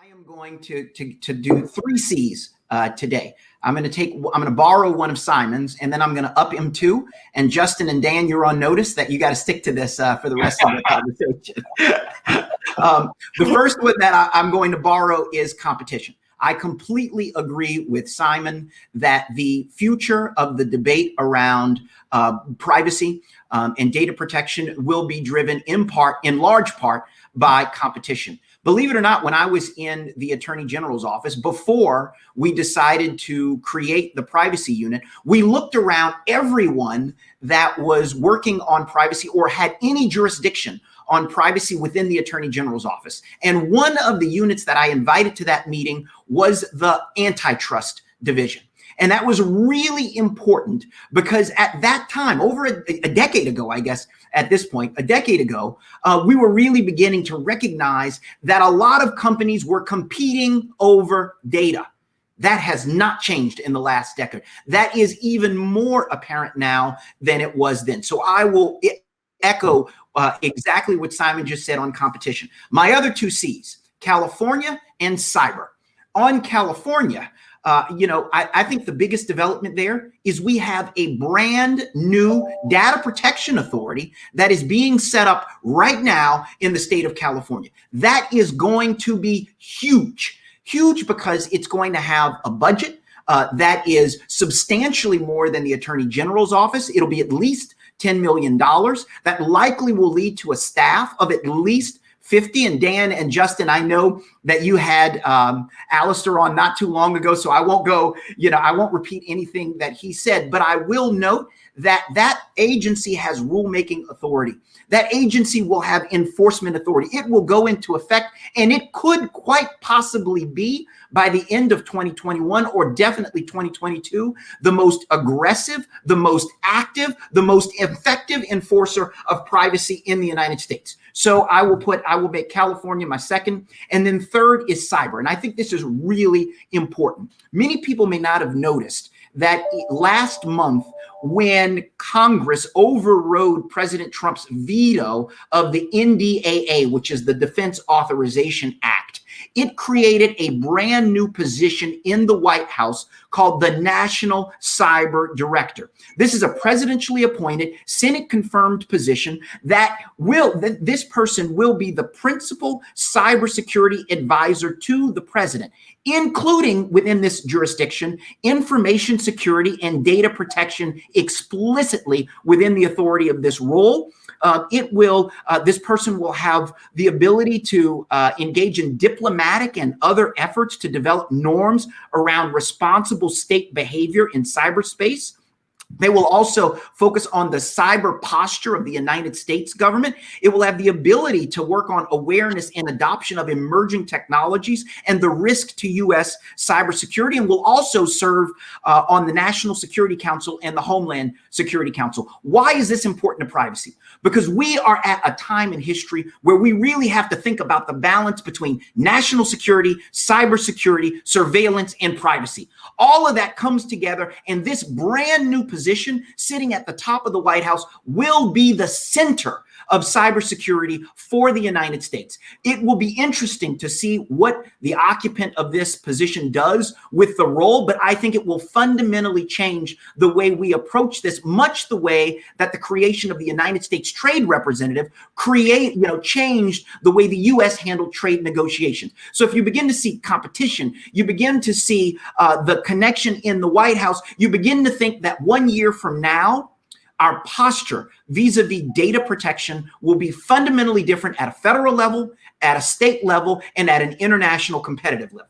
I am going to do three C's today. I'm going to borrow one of Simon's, and then I'm going to up him two. And Justin and Dan, you're on notice that you got to stick to this for the rest of the conversation. The first one that I'm going to borrow is competition. I completely agree with Simon that the future of the debate around privacy and data protection will be driven in large part by competition. Believe it or not, when I was in the Attorney General's office, before we decided to create the privacy unit, we looked around everyone that was working on privacy or had any jurisdiction on privacy within the Attorney General's office. And one of the units that I invited to that meeting was the antitrust division. And that was really important because at that time, over a decade ago, I guess, at this point, a decade ago, we were really beginning to recognize that a lot of companies were competing over data. That has not changed in the last decade. That is even more apparent now than it was then. So I will echo exactly what Simon just said on competition. My other two C's, California and cyber. On California, I think the biggest development there is we have a brand new data protection authority that is being set up right now in the state of California. That is going to be huge because it's going to have a budget that is substantially more than the Attorney General's office. It'll be at least $10 million. That likely will lead to a staff of at least 50. And Dan and Justin, I know that you had Alistair on not too long ago, so I won't go, I won't repeat anything that he said, but I will note that that agency has rulemaking authority. That agency will have enforcement authority. It will go into effect, and it could quite possibly be by the end of 2021 or definitely 2022, the most aggressive, the most active, the most effective enforcer of privacy in the United States. So I will make California my second. And then third is cyber. And I think this is really important. Many people may not have noticed that last month, when Congress overrode President Trump's veto of the NDAA, which is the Defense Authorization Act, it created a brand new position in the White House called the National Cyber Director. This is a presidentially appointed, Senate-confirmed position this person will be the principal cybersecurity advisor to the president, including within this jurisdiction, information security and data protection explicitly within the authority of this role. This person will have the ability to engage in diplomatic and other efforts to develop norms around responsible state behavior in cyberspace. They will also focus on the cyber posture of the United States government. It will have the ability to work on awareness and adoption of emerging technologies and the risk to U.S. cybersecurity, and will also serve on the National Security Council and the Homeland Security Council. Why is this important to privacy? Because we are at a time in history where we really have to think about the balance between national security, cybersecurity, surveillance, and privacy. All of that comes together, and this brand new position sitting at the top of the White House will be the center of cybersecurity for the United States. It will be interesting to see what the occupant of this position does with the role, but I think it will fundamentally change the way we approach this, much the way that the creation of the United States Trade Representative changed the way the U.S. handled trade negotiations. So if you begin to see competition, you begin to see the connection in the White House, you begin to think that 1 year from now, our posture vis-a-vis data protection will be fundamentally different at a federal level, at a state level, and at an international competitive level.